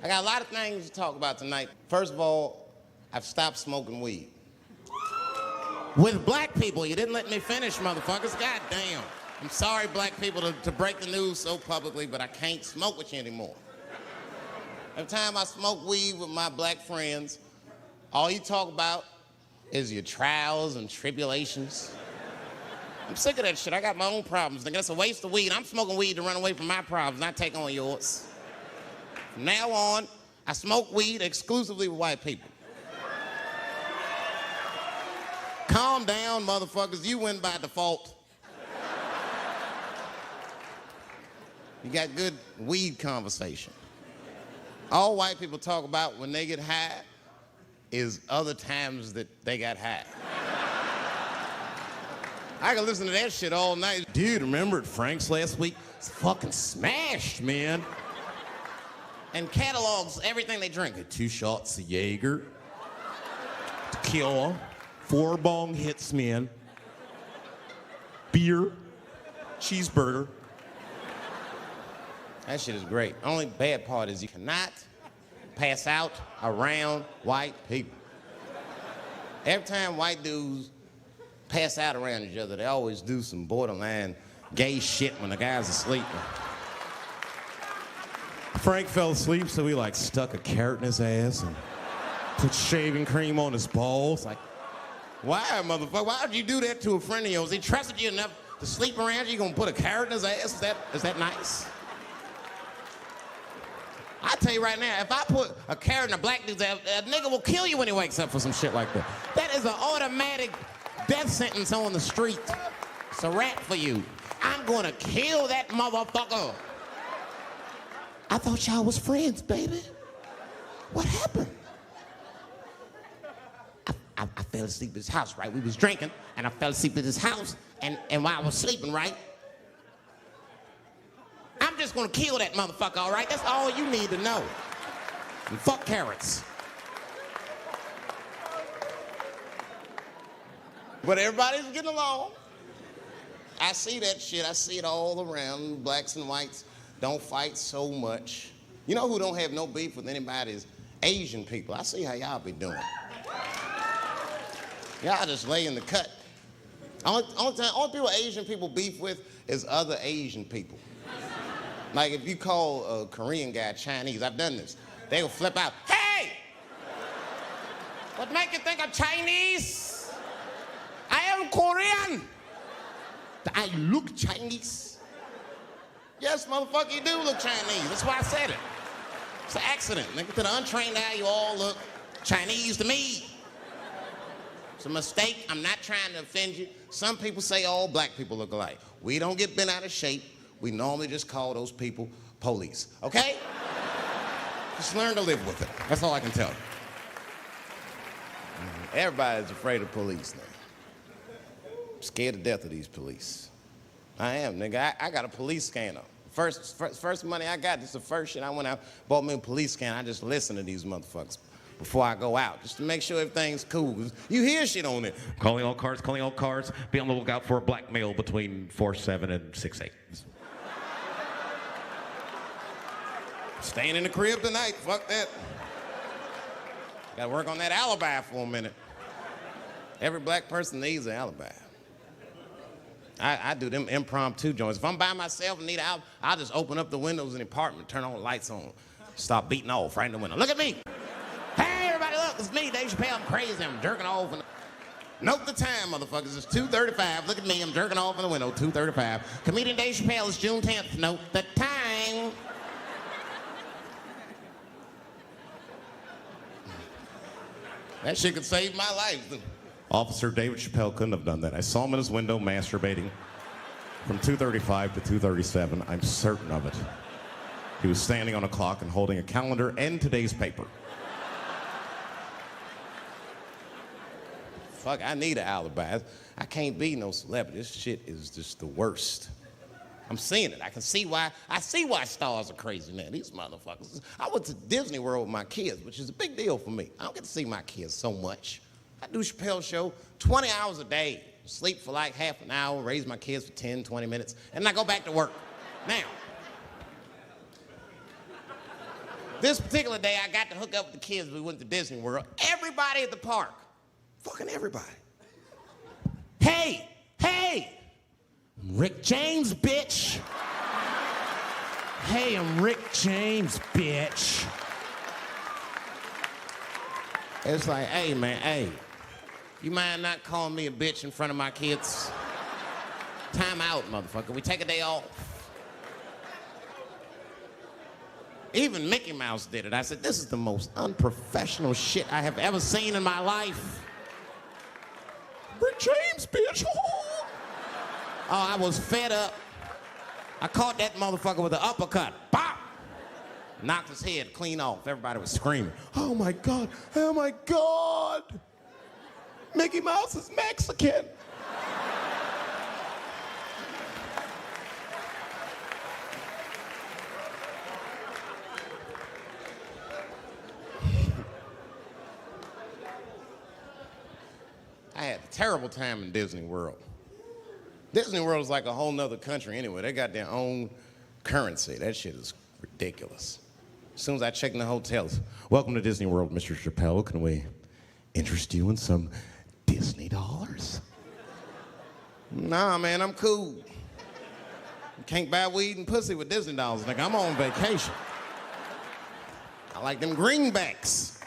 I got a lot of things to talk about tonight. First of all, I've stopped smoking weed. With black people, you didn't let me finish, motherfuckers. God damn. I'm sorry, black people, to break the news so publicly, but I can't smoke with you anymore. Every time I smoke weed with my black friends, all you talk about is your trials and tribulations. I'm sick of that shit. I got my own problems, nigga. That's a waste of weed. I'm smoking weed to run away from my problems, not take on yours. From now on, I smoke weed exclusively with white people. Calm down, motherfuckers. You win by default. You got good weed conversation. All white people talk about when they get high is other times that they got high. I can listen to that shit all night. Dude, remember at Frank's last week? It's fucking smashed, man. And catalogs everything they drink. 2 shots of Jaeger, tequila, 4 bong hits, man, beer, cheeseburger. That shit is great. Only bad part is you cannot pass out around white people. Every time white dudes pass out around each other, they always do some borderline gay shit when the guy's asleep. Frank fell asleep, so he like stuck a carrot in his ass and put shaving cream on his balls. Like, why, motherfucker? Why would you do that to a friend of yours? He trusted you enough to sleep around you. You gonna put a carrot in his ass? Is that nice? I tell you right now, if I put a carrot in a black dude's ass, a nigga will kill you when he wakes up for some shit like that. That is an automatic death sentence on the street. It's a rap for you. I'm gonna kill that motherfucker. I thought y'all was friends, baby. What happened? I fell asleep at his house, right? We was drinking, and I fell asleep at his house, and while I was sleeping, right? I'm just gonna kill that motherfucker, all right? That's all you need to know. And fuck carrots. But everybody's getting along. I see that shit. I see it all around. Blacks and whites don't fight so much. You know who don't have no beef with anybody is Asian people. I see how y'all be doing. Y'all just lay in the cut. Only people Asian people beef with is other Asian people. Like if you call a Korean guy Chinese, I've done this. They will flip out, hey! What make you think I'm Chinese? I am Korean. I look Chinese. Yes, motherfucker, you do look Chinese. That's why I said it. It's an accident. Nigga, to the untrained eye, you all look Chinese to me. It's a mistake. I'm not trying to offend you. Some people say all black people look alike. We don't get bent out of shape. We normally just call those people police, okay? Just learn to live with it. That's all I can tell you. Everybody's afraid of police now. I'm scared to death of these police. I am, nigga. I got a police scanner. First money I got, this is the first shit I went out, bought me a police scanner. I just listen to these motherfuckers before I go out, just to make sure everything's cool. You hear shit on it. Calling all cars, be on the lookout for a black male between 4'7" and 6'8". Staying in the crib tonight, fuck that. Gotta work on that alibi for a minute. Every black person needs an alibi. I do them impromptu joints. If I'm by myself and need an alibi, I'll just open up the windows in the apartment, turn all the lights on, start beating off right in the window. Look at me. Hey, everybody, look, it's me, Dave Chappelle. I'm crazy, I'm jerking off. Note the time, motherfuckers. It's 2:35. Look at me, I'm jerking off in the window, 2:35. Comedian Dave Chappelle, it's June 10th. Note the time. That shit could save my life. Officer David Chappelle couldn't have done that. I saw him in his window masturbating from 2:35 to 2:37. I'm certain of it. He was standing on a clock and holding a calendar and today's paper. Fuck, I need an alibi. I can't be no celebrity. This shit is just the worst. I'm seeing it. I see why stars are crazy now. These motherfuckers. I went to Disney World with my kids, which is a big deal for me. I don't get to see my kids so much. I do Chappelle show 20 hours a day, sleep for like half an hour, raise my kids for 10, 20 minutes, and I go back to work. Now, This particular day, I got to hook up with the kids. We went to Disney World. Everybody at the park, fucking everybody. Hey, Rick James, bitch. Hey, I'm Rick James, bitch. It's like, hey, man, hey. You mind not calling me a bitch in front of my kids? Time out, motherfucker. We take a day off. Even Mickey Mouse did it. I said, this is the most unprofessional shit I have ever seen in my life. Rick James, bitch. Oh, I was fed up. I caught that motherfucker with an uppercut. Bop! Knocked his head clean off. Everybody was screaming. Oh my God, oh my God. Mickey Mouse is Mexican. I had a terrible time in Disney World. Disney World is like a whole nother country anyway. They got their own currency. That shit is ridiculous. As soon as I check in the hotels, welcome to Disney World, Mr. Chappelle. Can we interest you in some Disney dollars? Nah, man, I'm cool. You can't buy weed and pussy with Disney dollars. Nigga, I'm on vacation. I like them greenbacks.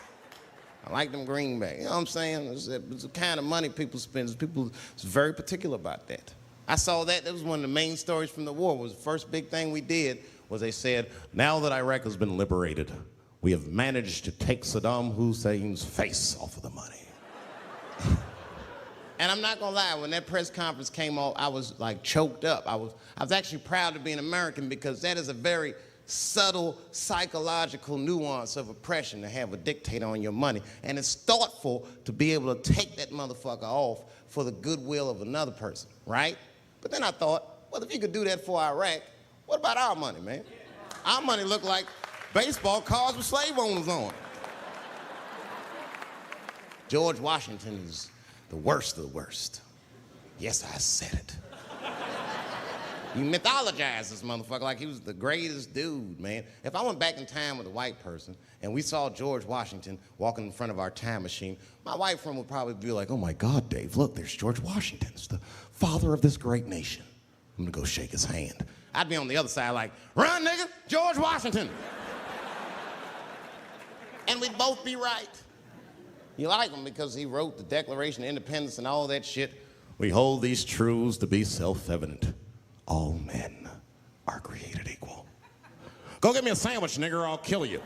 You know what I'm saying? It's the kind of money people spend. People is very particular about that. I saw that. That was one of the main stories from the war. Was the first big thing we did was they said, now that Iraq has been liberated, we have managed to take Saddam Hussein's face off of the money. And I'm not gonna lie, when that press conference came off, I was like choked up. I was actually proud to be an American because that is a very subtle psychological nuance of oppression to have a dictator on your money. And it's thoughtful to be able to take that motherfucker off for the goodwill of another person, right? But then I thought, well, if you could do that for Iraq, what about our money, man? Our money looked like baseball cards with slave owners on it. George Washington is the worst of the worst. Yes, I said it. You mythologize this motherfucker like he was the greatest dude, man. If I went back in time with a white person and we saw George Washington walking in front of our time machine, my white friend would probably be like, oh my God, Dave, look, there's George Washington. It's the father of this great nation. I'm gonna go shake his hand. I'd be on the other side like, run, nigga, George Washington. And we'd both be right. You like him because he wrote the Declaration of Independence and all that shit. We hold these truths to be self-evident. All men are created equal. Go get me a sandwich, nigger, or I'll kill you.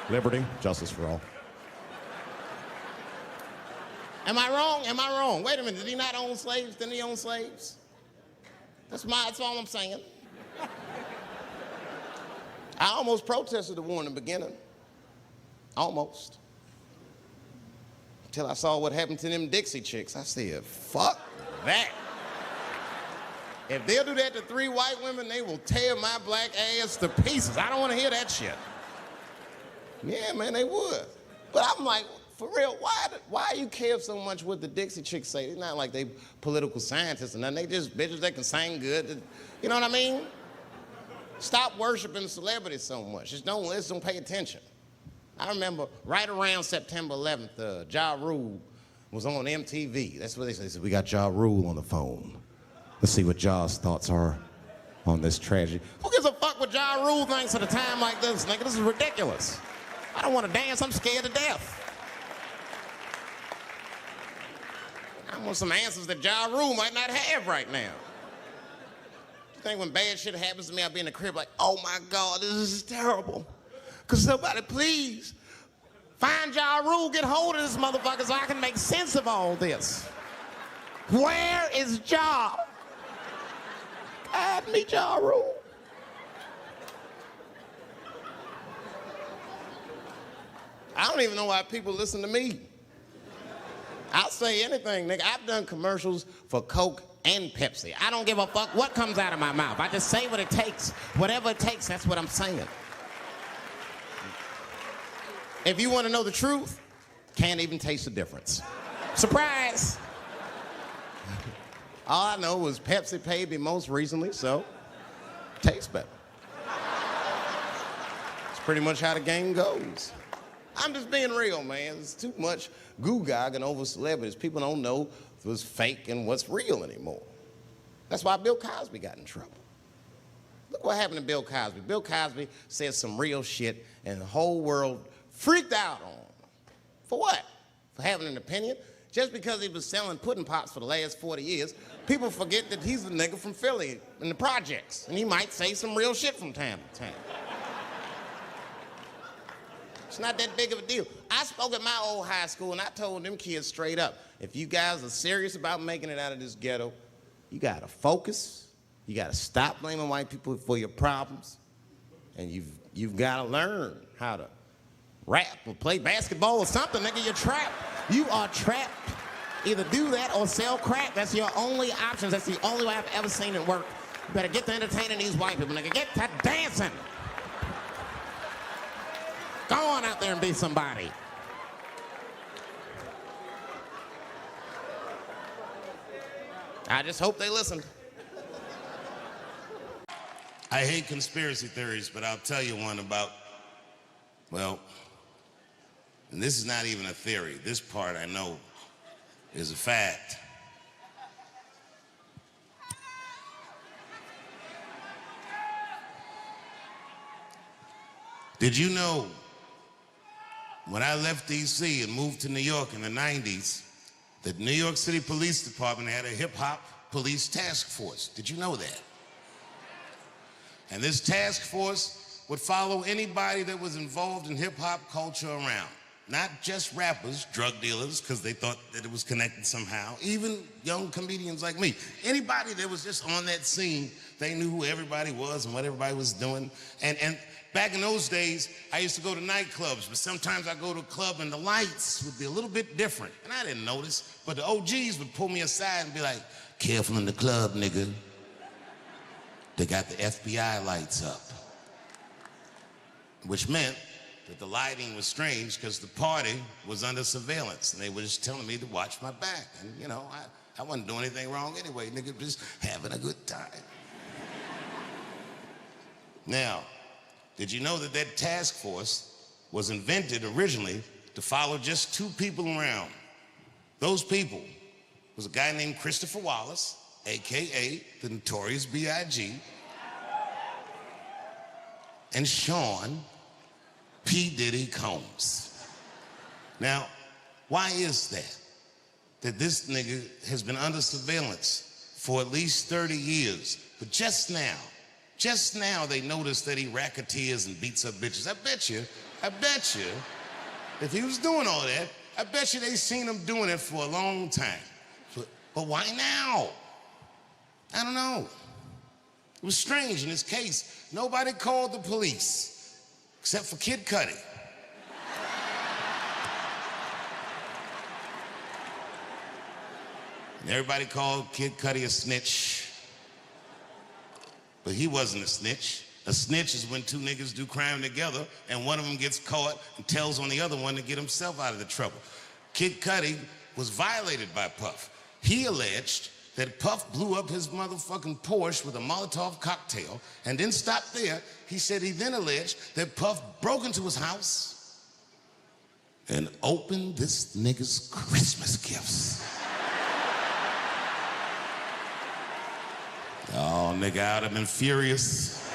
Liberty, justice for all. Am I wrong? Am I wrong? Wait a minute, did he not own slaves? Didn't he own slaves? That's all I'm saying. I almost protested the war in the beginning. Almost. Until I saw what happened to them Dixie chicks. I said, fuck that. If they'll do that to 3 white women, they will tear my black ass to pieces. I don't want to hear that shit. Yeah, man, they would. But I'm like, for real, why you care so much what the Dixie chicks say? It's not like they political scientists or nothing. They just bitches that can sing good. You know what I mean? Stop worshiping celebrities so much. Just don't pay attention. I remember right around September 11th, Ja Rule was on MTV. That's what they said. They said, we got Ja Rule on the phone. Let's see what Ja's thoughts are on this tragedy. Who gives a fuck what Ja Rule thinks at a time like this, nigga? This is ridiculous. I don't want to dance. I'm scared to death. I want some answers that Ja Rule might not have right now. You think when bad shit happens to me, I'll be in the crib like, oh my God, this is terrible. Could somebody please find Ja Rule, get hold of this motherfucker so I can make sense of all this. Where is Ja? Guide me, Ja Rule. I don't even know why people listen to me. I'll say anything, nigga. I've done commercials for Coke and Pepsi. I don't give a fuck what comes out of my mouth. I just say what it takes. Whatever it takes, that's what I'm saying. If you want to know the truth, can't even taste the difference. Surprise! All I know was Pepsi paid me most recently, so tastes better. It's pretty much how the game goes. I'm just being real, man. There's too much goo-gagging over celebrities. People don't know what's fake and what's real anymore. That's why Bill Cosby got in trouble. Look what happened to Bill Cosby. Bill Cosby said some real shit, and the whole world freaked out on him. For what? For having an opinion? Just because he was selling pudding pops for the last 40 years, people forget that he's a nigga from Philly in the projects, and he might say some real shit from time to time. It's not that big of a deal. I spoke at my old high school, and I told them kids straight up, if you guys are serious about making it out of this ghetto, you gotta focus, you gotta stop blaming white people for your problems, and you've gotta learn how to rap or play basketball or something, nigga. You're trapped. You are trapped. Either do that or sell crack. That's your only options. That's the only way I've ever seen it work. You better get to entertaining these white people, nigga. Get to dancing. Go on out there and be somebody. I just hope they listen. I hate conspiracy theories, but I'll tell you one about, well, and this is not even a theory. This part I know is a fact. Did you know when I left DC and moved to New York in the 90s, that New York City Police Department had a hip-hop police task force? Did you know that? And this task force would follow anybody that was involved in hip-hop culture around. Not just rappers, drug dealers, because they thought that it was connected somehow. Even young comedians like me. Anybody that was just on that scene, they knew who everybody was and what everybody was doing. And back in those days, I used to go to nightclubs, but sometimes I'd go to a club and the lights would be a little bit different. And I didn't notice, but the OGs would pull me aside and be like, careful in the club, nigga. They got the FBI lights up. Which meant that the lighting was strange because the party was under surveillance, and they were just telling me to watch my back. And you know, I wasn't doing anything wrong anyway, nigga, just having a good time. Now, did you know that that task force was invented originally to follow just two people around? Those people was a guy named Christopher Wallace, AKA the Notorious B.I.G., and Sean P. Diddy Combs. Now, why is that? That this nigga has been under surveillance for at least 30 years, but just now they noticed that he racketeers and beats up bitches. I bet you, if he was doing all that, I bet you they seen him doing it for a long time. But why now? I don't know. It was strange in this case. Nobody called the police, except for Kid Cudi. And everybody called Kid Cudi a snitch. But he wasn't a snitch. A snitch is when two niggas do crime together and one of them gets caught and tells on the other one to get himself out of the trouble. Kid Cudi was violated by Puff. He alleged that Puff blew up his motherfucking Porsche with a Molotov cocktail and didn't stop there. He said he then alleged that Puff broke into his house and opened this nigga's Christmas gifts. Oh, nigga, I'd have been furious.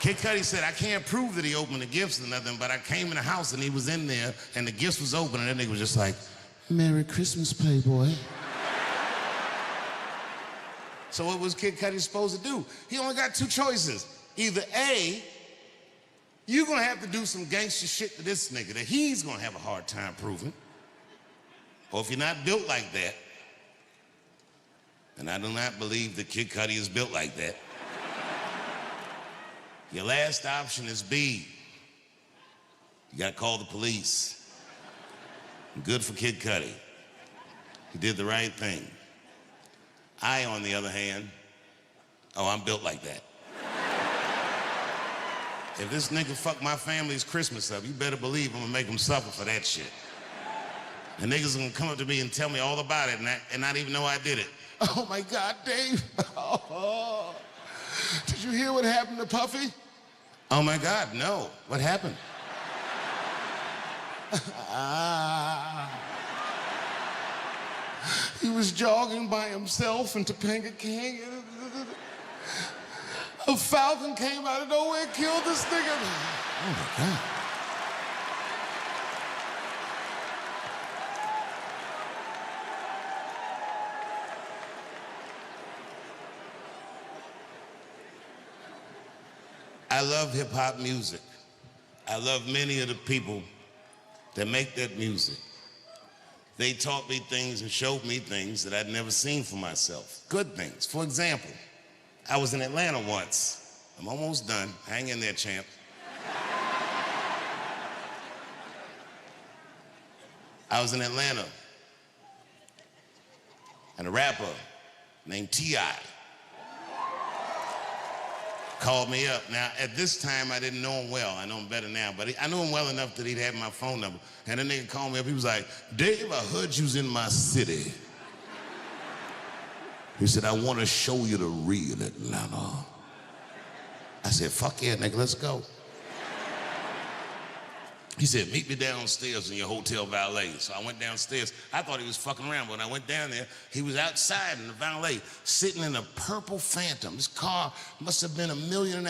Kid Cudi said, I can't prove that he opened the gifts or nothing, but I came in the house and he was in there and the gifts was open and that nigga was just like, Merry Christmas, Playboy. So what was Kid Cudi supposed to do? He only got two choices. Either A, you're gonna have to do some gangster shit to this nigga that he's gonna have a hard time proving. Or if you're not built like that, and I do not believe that Kid Cudi is built like that, your last option is B. You gotta call the police. Good for Kid Cudi. He did the right thing. I, on the other hand, I'm built like that. If this nigga fuck my family's Christmas up, you better believe I'm gonna make him suffer for that shit. And niggas are gonna come up to me and tell me all about it and not even know I did it. Oh my God, Dave. Oh, did you hear what happened to Puffy? Oh my God, no. What happened? He was jogging by himself in Topanga Canyon. A falcon came out of nowhere and killed this nigga. Oh my God. I love hip hop music. I love many of the people that make that music. They taught me things and showed me things that I'd never seen for myself. Good things. For example, I was in Atlanta once. I'm almost done. Hang in there, champ. I was in Atlanta, and a rapper named T.I. called me up. Now, at this time, I didn't know him well. I know him better now, but I knew him well enough that he'd have my phone number. And the nigga called me up. He was like, Dave, I heard you was in my city. He said, I want to show you the real Atlanta. I said, fuck yeah, nigga, let's go. He said, meet me downstairs in your hotel valet. So I went downstairs. I thought he was fucking around, but when I went down there, he was outside in the valet, sitting in a purple Phantom. This car must have been $1.5 million.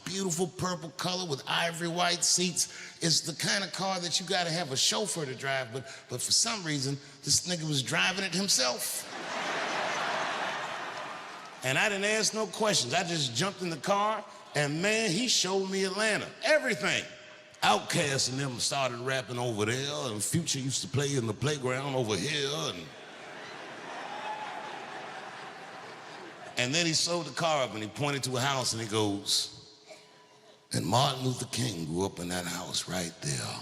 Beautiful purple color with ivory white seats. It's the kind of car that you gotta have a chauffeur to drive, but for some reason, this nigga was driving it himself. And I didn't ask no questions. I just jumped in the car, and man, he showed me Atlanta, everything. Outkast and them started rapping over there, and Future used to play in the playground over here. And then he sold the car up and he pointed to a house and he goes, and Martin Luther King grew up in that house right there.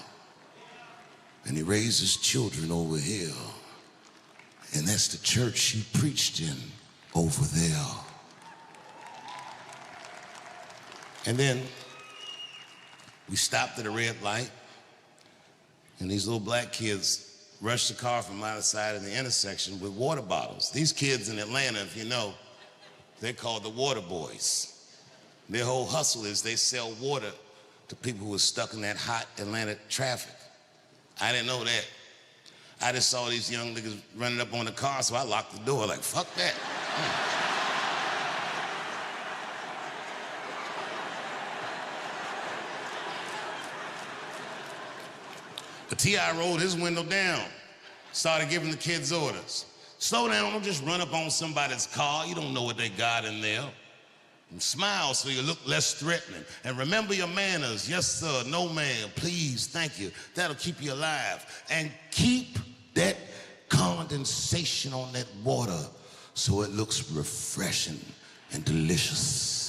And he raised his children over here. And that's the church he preached in over there. And then we stopped at a red light, and these little black kids rushed the car from either side of the intersection with water bottles. These kids in Atlanta, if you know, they're called the water boys. Their whole hustle is they sell water to people who are stuck in that hot Atlanta traffic. I didn't know that. I just saw these young niggas running up on the car, so I locked the door like, fuck that. But T.I. rolled his window down, started giving the kids orders. Slow down, don't just run up on somebody's car. You don't know what they got in there. And smile so you look less threatening. And remember your manners. Yes, sir, no man, please, thank you. That'll keep you alive. And keep that condensation on that water so it looks refreshing and delicious.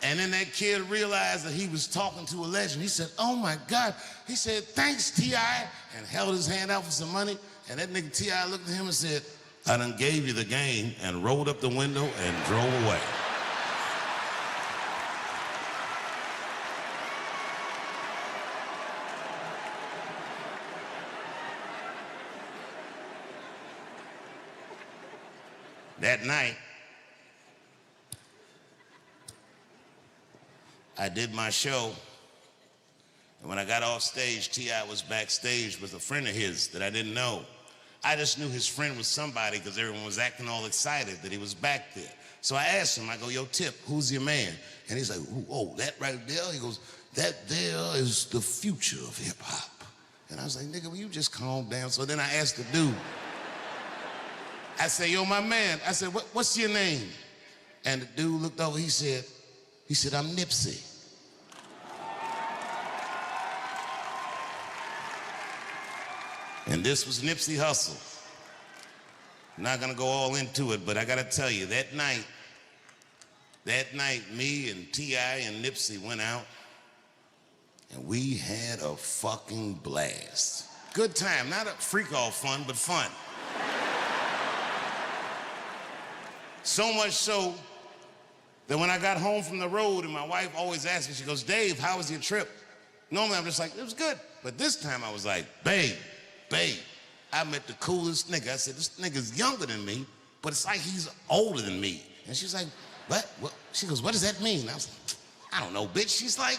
And then that kid realized that he was talking to a legend. He said, oh my God. He said, thanks, T.I., and held his hand out for some money. And that nigga T.I. looked at him and said, I done gave you the game, and rolled up the window and drove away. That night, I did my show, and when I got off stage, T.I. was backstage with a friend of his that I didn't know. I just knew his friend was somebody because everyone was acting all excited that he was back there. So I asked him, I go, yo, Tip, who's your man? And he's like, oh, that right there? He goes, that there is the future of hip hop. And I was like, nigga, will you just calm down? So then I asked the dude, I said, yo, my man, I said, what's your name? And the dude looked over, he said, I'm Nipsey. And this was Nipsey Hussle. I'm not gonna go all into it, but I gotta tell you, that night, me and T.I. and Nipsey went out, and we had a fucking blast. Good time, not a freak-off fun, but fun. So much so that when I got home from the road, and my wife always asked me, she goes, Dave, how was your trip? Normally I'm just like, it was good. But this time I was like, babe, I met the coolest nigga. I said, this nigga's younger than me, but it's like he's older than me. And she's like, what? She goes, what does that mean? I was like, I don't know, bitch. She's like,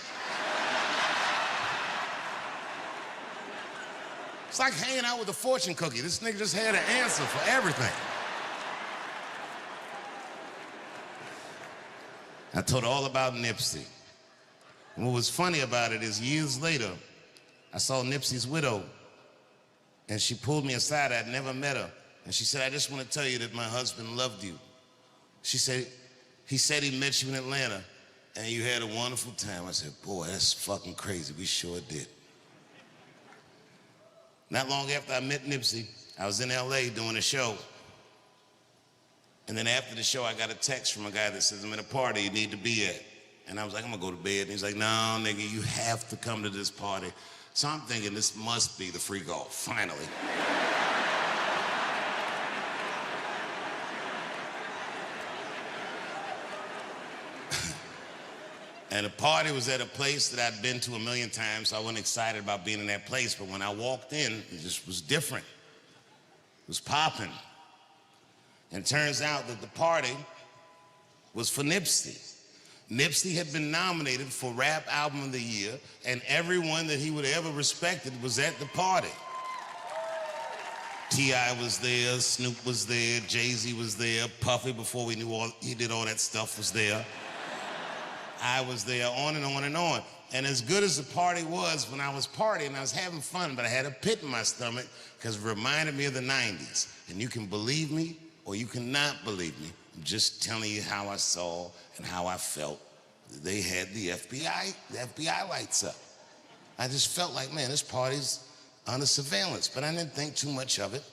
it's like hanging out with a fortune cookie. This nigga just had an answer for everything. I told her all about Nipsey. And what was funny about it is years later, I saw Nipsey's widow, and she pulled me aside. I'd never met her. And she said, I just want to tell you that my husband loved you. She said, he said he met you in Atlanta, and you had a wonderful time. I said, boy, that's fucking crazy. We sure did. Not long after I met Nipsey, I was in LA doing a show. And then after the show, I got a text from a guy that says, I'm at a party you need to be at. And I was like, I'm gonna go to bed. And he's like, no, nigga, you have to come to this party. So I'm thinking this must be the free golf, finally. And the party was at a place that I'd been to a million times, so I wasn't excited about being in that place. But when I walked in, it just was different. It was popping. And it turns out that the party was for Nipsey. Nipsey had been nominated for Rap Album of the Year, and everyone that he would have ever respected was at the party. T.I. was there, Snoop was there, Jay-Z was there, Puffy, before we knew he did all that stuff, was there. I was there, on and on and on. And as good as the party was, when I was partying, I was having fun, but I had a pit in my stomach because it reminded me of the 90s. And you can believe me or you cannot believe me. I'm just telling you how I saw and how I felt. They had the FBI lights up. I just felt like, man, this party's under surveillance, but I didn't think too much of it.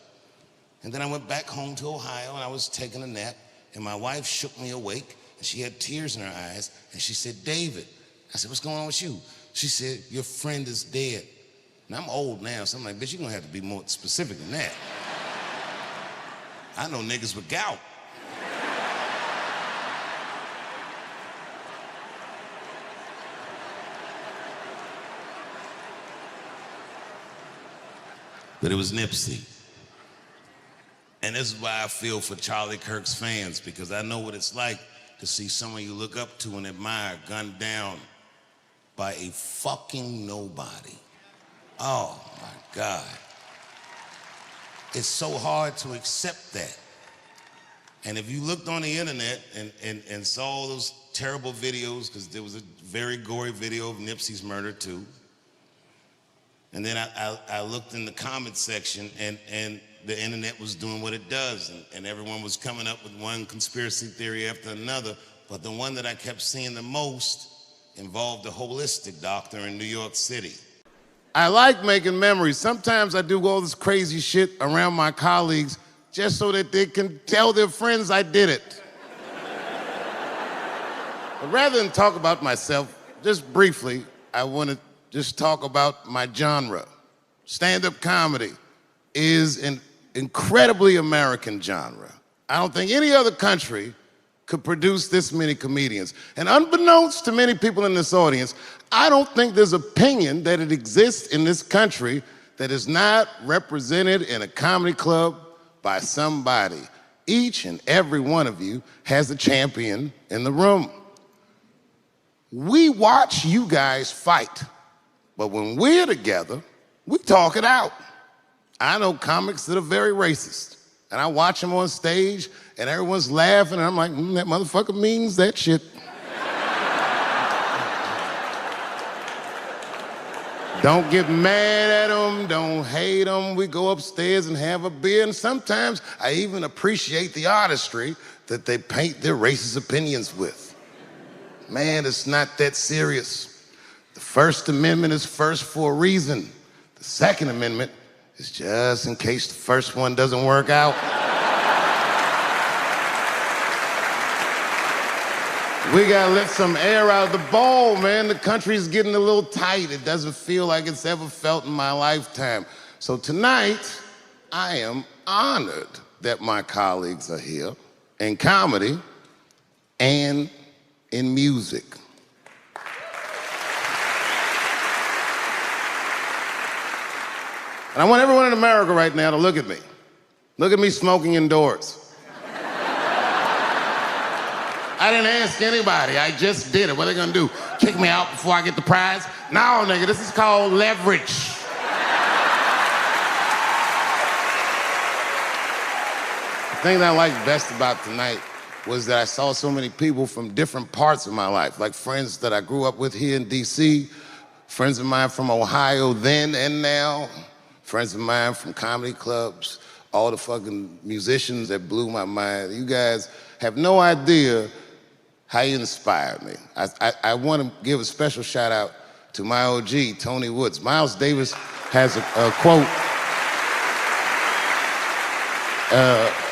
And then I went back home to Ohio and I was taking a nap, and my wife shook me awake, and she had tears in her eyes, and she said, David. I said, what's going on with you? She said, your friend is dead. And I'm old now, so I'm like, bitch, you're gonna have to be more specific than that. I know niggas with gout. But it was Nipsey. And this is why I feel for Charlie Kirk's fans, because I know what it's like to see someone you look up to and admire gunned down by a fucking nobody. Oh my God. It's so hard to accept that. And if you looked on the internet and saw all those terrible videos, because there was a very gory video of Nipsey's murder too. And then I looked in the comment section, and the internet was doing what it does, and everyone was coming up with one conspiracy theory after another, but the one that I kept seeing the most involved a holistic doctor in New York City. I like making memories. Sometimes I do all this crazy shit around my colleagues just so that they can tell their friends I did it. But rather than talk about myself, just briefly, I want to just talk about my genre. Stand-up comedy is an incredibly American genre. I don't think any other country could produce this many comedians. And unbeknownst to many people in this audience, I don't think there's opinion that it exists in this country that is not represented in a comedy club by somebody. Each and every one of you has a champion in the room. We watch you guys fight. But when we're together, we talk it out. I know comics that are very racist, and I watch them on stage, and everyone's laughing, and I'm like, that motherfucker means that shit. Don't get mad at them, don't hate them. We go upstairs and have a beer, and sometimes I even appreciate the artistry that they paint their racist opinions with. Man, it's not that serious. The First Amendment is first for a reason. The Second Amendment is just in case the first one doesn't work out. We gotta let some air out of the ball, man. The country's getting a little tight. It doesn't feel like it's ever felt in my lifetime. So tonight, I am honored that my colleagues are here in comedy and in music. And I want everyone in America right now to look at me. Look at me smoking indoors. I didn't ask anybody. I just did it. What are they gonna do? Kick me out before I get the prize? No, nigga, this is called leverage. The thing that I liked best about tonight was that I saw so many people from different parts of my life, like friends that I grew up with here in DC, friends of mine from Ohio then and now, friends of mine from comedy clubs, all the fucking musicians that blew my mind. You guys have no idea how you inspired me. I want to give a special shout out to my OG, Tony Woods. Miles Davis has a quote.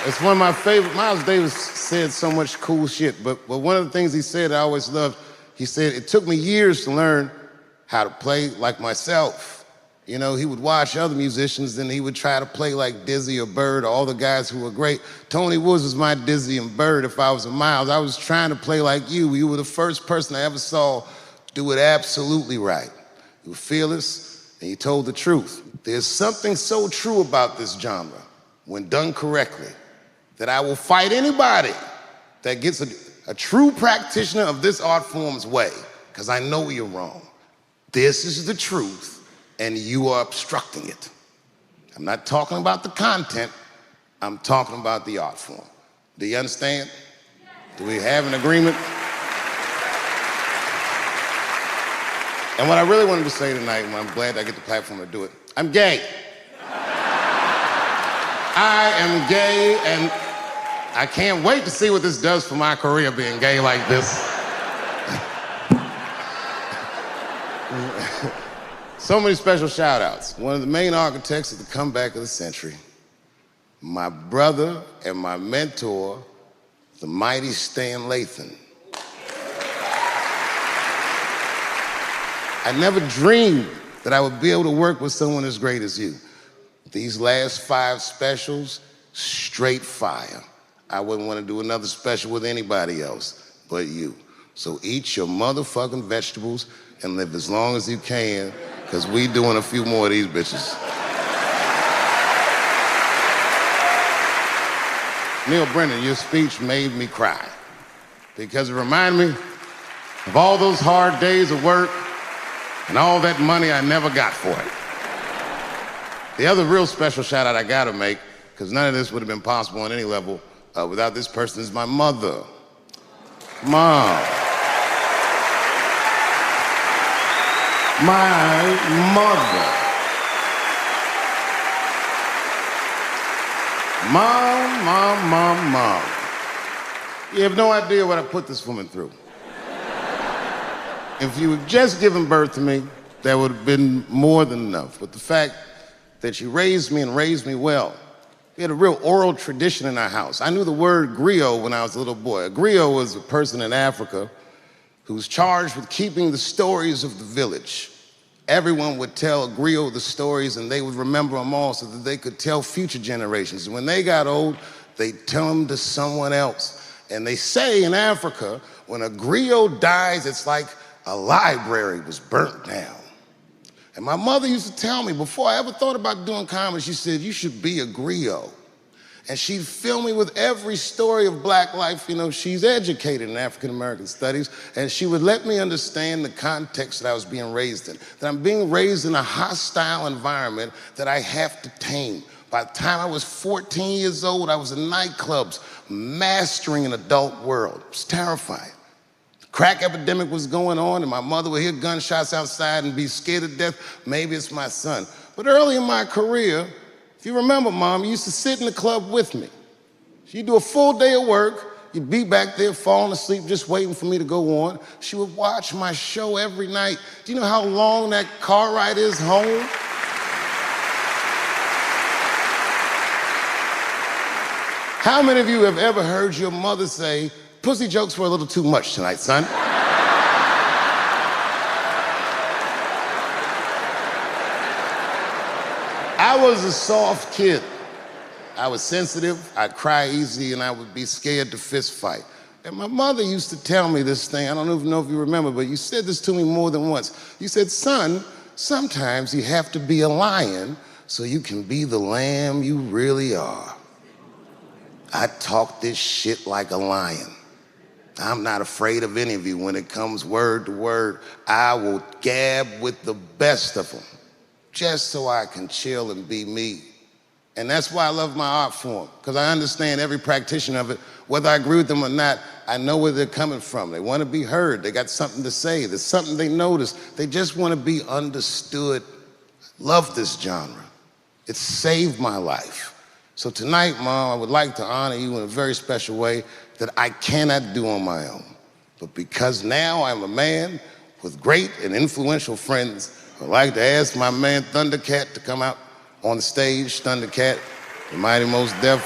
It's one of my favorite. Miles Davis said so much cool shit, but one of the things he said I always loved, he said, it took me years to learn how to play like myself. You know, he would watch other musicians, then he would try to play like Dizzy or Bird or all the guys who were great. Tony Woods was my Dizzy and Bird if I was a Miles. I was trying to play like you. You were the first person I ever saw do it absolutely right. You were fearless and you told the truth. There's something so true about this genre, when done correctly, that I will fight anybody that gets a true practitioner of this art form's way, because I know you're wrong. This is the truth, and you are obstructing it. I'm not talking about the content, I'm talking about the art form. Do you understand? Do we have an agreement? And what I really wanted to say tonight, and I'm glad I get the platform to do it, I'm gay. I am gay, and I can't wait to see what this does for my career, being gay like this. So many special shout outs. One of the main architects of the comeback of the century, my brother and my mentor, the mighty Stan Lathan. I never dreamed that I would be able to work with someone as great as you. These last 5 specials, straight fire. I wouldn't want to do another special with anybody else but you. So eat your motherfucking vegetables and live as long as you can, because we doing a few more of these bitches. Neil Brennan, your speech made me cry, because it reminded me of all those hard days of work and all that money I never got for it. The other real special shout out I gotta make, because none of this would have been possible on any level without this person, is my mother. Mom. My mother. Mom. You have no idea what I put this woman through. If you had just given birth to me, that would have been more than enough. But the fact that she raised me and raised me well. We had a real oral tradition in our house. I knew the word griot when I was a little boy. A griot was a person in Africa who was charged with keeping the stories of the village. Everyone would tell a griot the stories, and they would remember them all so that they could tell future generations. And when they got old, they'd tell them to someone else. And they say in Africa, when a griot dies, it's like a library was burnt down. And my mother used to tell me, before I ever thought about doing comedy, she said, you should be a griot. And she'd fill me with every story of black life. You know, she's educated in African-American studies, and she would let me understand the context that I was being raised in, that I'm being raised in a hostile environment that I have to tame. By the time I was 14 years old, I was in nightclubs, mastering an adult world. It was terrifying. Crack epidemic was going on, and my mother would hear gunshots outside and be scared to death. Maybe it's my son. But early in my career, if you remember, Mom, you used to sit in the club with me. She'd do a full day of work. You'd be back there falling asleep, just waiting for me to go on. She would watch my show every night. Do you know how long that car ride is home? How many of you have ever heard your mother say, pussy jokes were a little too much tonight, son? I was a soft kid. I was sensitive, I'd cry easy, and I would be scared to fist fight. And my mother used to tell me this thing, I don't even know if you remember, but you said this to me more than once. You said, son, sometimes you have to be a lion so you can be the lamb you really are. I talk this shit like a lion. I'm not afraid of any of you. When it comes word to word, I will gab with the best of them, just so I can chill and be me. And that's why I love my art form, because I understand every practitioner of it. Whether I agree with them or not, I know where they're coming from. They want to be heard. They got something to say. There's something they notice. They just want to be understood. Love this genre. It saved my life. So tonight, Mom, I would like to honor you in a very special way that I cannot do on my own. But because now I'm a man with great and influential friends, I'd like to ask my man Thundercat to come out on the stage. Thundercat, the Mighty Most Def.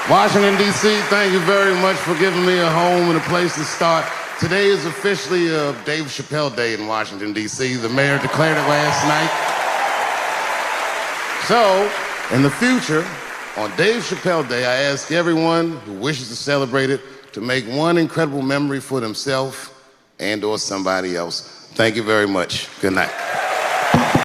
Washington, D.C., thank you very much for giving me a home and a place to start. Today is officially Dave Chappelle Day in Washington, D.C. The mayor declared it last night. So, in the future, on Dave Chappelle Day, I ask everyone who wishes to celebrate it to make one incredible memory for themselves and or somebody else. Thank you very much. Good night.